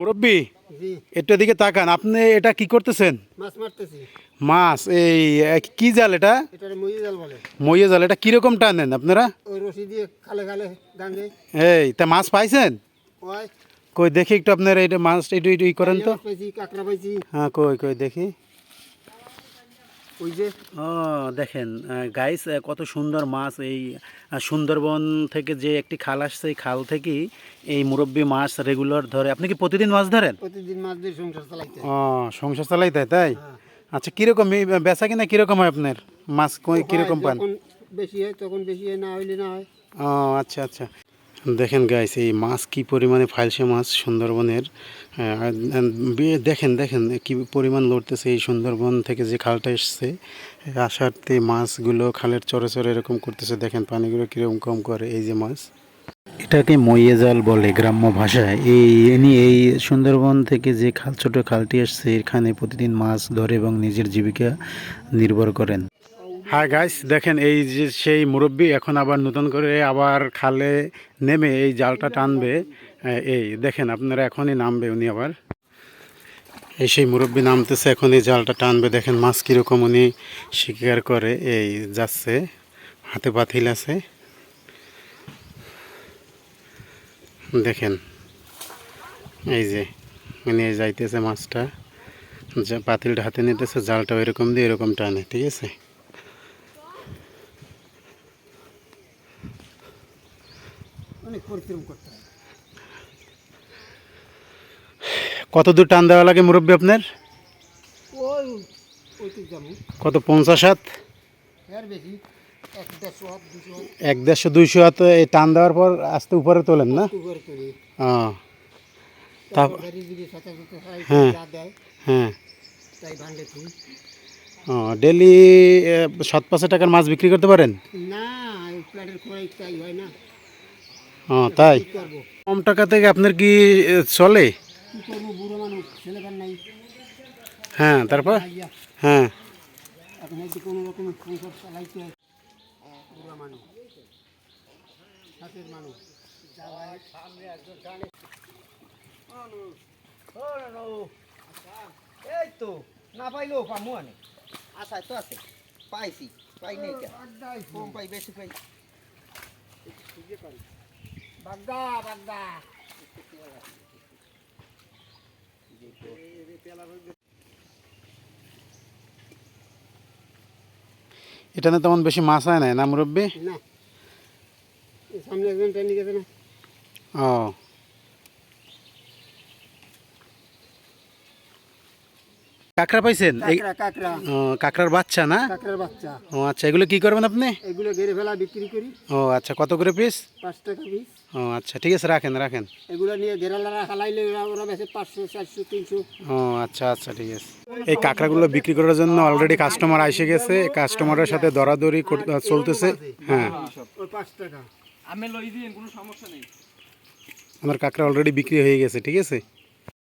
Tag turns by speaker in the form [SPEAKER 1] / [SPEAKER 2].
[SPEAKER 1] মুরব্বি একটু এদিকে তাকান, আপনি এটা কি করতেছেন?
[SPEAKER 2] মাছ মারতেছি।
[SPEAKER 1] মাছ? এই কি জাল এটা?
[SPEAKER 2] এটা মই জাল বলে।
[SPEAKER 1] মই জাল। এটা কিরকম টানেন আপনারা?
[SPEAKER 2] ওই রশি দিয়ে খালে খালে গাঙ্গে।
[SPEAKER 1] এই তা মাছ পাইছেন?
[SPEAKER 2] ওই
[SPEAKER 1] কই দেখি একটু আপনারা এটা মাছ একটু একটু ই করেন তো।
[SPEAKER 2] পাইছি, কাঁকড়া পাইছি।
[SPEAKER 1] হ্যাঁ কই কই দেখি।
[SPEAKER 2] ওই যে
[SPEAKER 1] ও দেখেন গাইস, কত সুন্দর মাছ। এই সুন্দরবন থেকে যে একটি খাল আসছে, এই খাল থেকেই এই মুরব্বি মাছ রেগুলার ধরে। আপনি কি প্রতিদিন মাছ ধরেন?
[SPEAKER 2] প্রতিদিন মাছ দিয়ে সংসার চালাইতে।
[SPEAKER 1] ও সংসার চালাইতে তাই?
[SPEAKER 2] হ্যাঁ।
[SPEAKER 1] আচ্ছা, কীরকম বেচা কিনা কীরকম হয় আপনার? মাছ কীরকম পান?
[SPEAKER 2] যখন বেশি হয় তখন বেশি হয়, না হইলে না হয়।
[SPEAKER 1] ও আচ্ছা আচ্ছা। দেখেন গাইস, এই মাছ কি পরিমাণে ফাইলসে মাছ সুন্দরবনের। দেখেন দেখেন কি পরিমাণ লড়তেছে এই সুন্দরবন থেকে যে খালটা এসছে, আসারতে মাছগুলো খালের চরে চরে এরকম করতেছে। দেখেন পানিগুলো কীরকম কম করে। এই যে মাছ, এটাকে মইয়ে জাল বলে গ্রাম্য ভাষায়। এই সুন্দরবন থেকে যে খাল, ছোট খালটি আসছে, এখানে প্রতিদিন মাছ ধরে এবং নিজের জীবিকা নির্ভর করেন। হ্যাঁ গাইস, দেখেন এই যে সেই মুরব্বি এখন আবার নতুন করে আবার খালে নেমে এই জালটা টানবে। এই দেখেন আপনারা, এখনই নামবে উনি আবার। এই সেই মুরব্বি নামতেছে এখন, এই জালটা টানবে। দেখেন মাছ কীরকম উনি শিকার করে। এই যাচ্ছে, হাতে পাতিল আছে। দেখেন এই যে উনি যাইতেছে, মাছটা পাতিলটা হাতে নিতেছে, জালটা এরকম দিয়ে এরকম টানে। ঠিক আছে,
[SPEAKER 2] অনেক পরিশ্রম করতে হয়।
[SPEAKER 1] কত দূর টান দেওয়া লাগে মুরব্বী আপনার?
[SPEAKER 2] ওই ওই তো যেমন
[SPEAKER 1] কত, 50 হাত?
[SPEAKER 2] এর বেশি, 1-1.5 হাত 200 হাত।
[SPEAKER 1] 1-150-200 হাত এই টান দেওয়ার পর আস্তে উপরে তোলেন না?
[SPEAKER 2] উপরে তুলি।
[SPEAKER 1] তারপর
[SPEAKER 2] যদি সাথে সাথে
[SPEAKER 1] হ্যাঁ
[SPEAKER 2] যা দেয়
[SPEAKER 1] হ্যাঁ।
[SPEAKER 2] তাই ভান্ডে তুই।
[SPEAKER 1] ডেলি 7-5 টাকার মাছ বিক্রি করতে পারেন?
[SPEAKER 2] না, এই প্লেটের খোরাই তাই হয় না।
[SPEAKER 1] তাই?
[SPEAKER 2] কি করবো?
[SPEAKER 1] কম টাকা থেকে আপনার কি চলে?
[SPEAKER 2] কি করবো, বুড়ো মানুষ, ছেলেকার নাই।
[SPEAKER 1] হ্যাঁ তারপর?
[SPEAKER 2] আইয়া,
[SPEAKER 1] হ্যাঁ
[SPEAKER 2] এখন হয়তো কোনো রকমের সংসার চালাইতে হয়। বুড়ো মানুষ, হাতের মানুষ, জ্বালায় সামনে একজন জানে। এই তো না পাইলেও পামু আনে। আশায় তো আছে, পাইছি, পাই নেই কেন, কম পাই বেশি পাই। বাগদা বাগদা
[SPEAKER 1] এটা না তেমন বেশি মাছ হয় না মুরব্বী?
[SPEAKER 2] না, এই সামনে একজন ট্রেনিং গেছে না।
[SPEAKER 1] ও কাঁকড়া পাইছেন?
[SPEAKER 2] কাঁকড়া কাঁকড়া
[SPEAKER 1] কাঁকড়ার বাচ্চা না?
[SPEAKER 2] কাঁকড়ার বাচ্চা।
[SPEAKER 1] ও আচ্ছা, এগুলো কি করবেন আপনি?
[SPEAKER 2] এগুলো ঘেরে ফেলা বিক্রি করি।
[SPEAKER 1] ও আচ্ছা, কত করে পিস?
[SPEAKER 2] 5 টাকা পিস।
[SPEAKER 1] ও আচ্ছা, ঠিক আছে, রাখেন রাখেন।
[SPEAKER 2] এগুলো নিয়ে ঘেরালারা হালাইলে ওরা বেশি 500 400 300।
[SPEAKER 1] ও আচ্ছা আচ্ছা, ঠিক আছে। এই কাঁকড়াগুলো বিক্রি করার জন্য অলরেডি কাস্টমার এসে গেছে, কাস্টমারের সাথে দরাদরি চলতেছে। হ্যাঁ,
[SPEAKER 2] ওই 5 টাকা
[SPEAKER 3] আমি লই দিন, কোনো সমস্যা নেই।
[SPEAKER 1] আমার কাঁকড়া অলরেডি বিক্রি হয়ে গেছে। ঠিক আছে।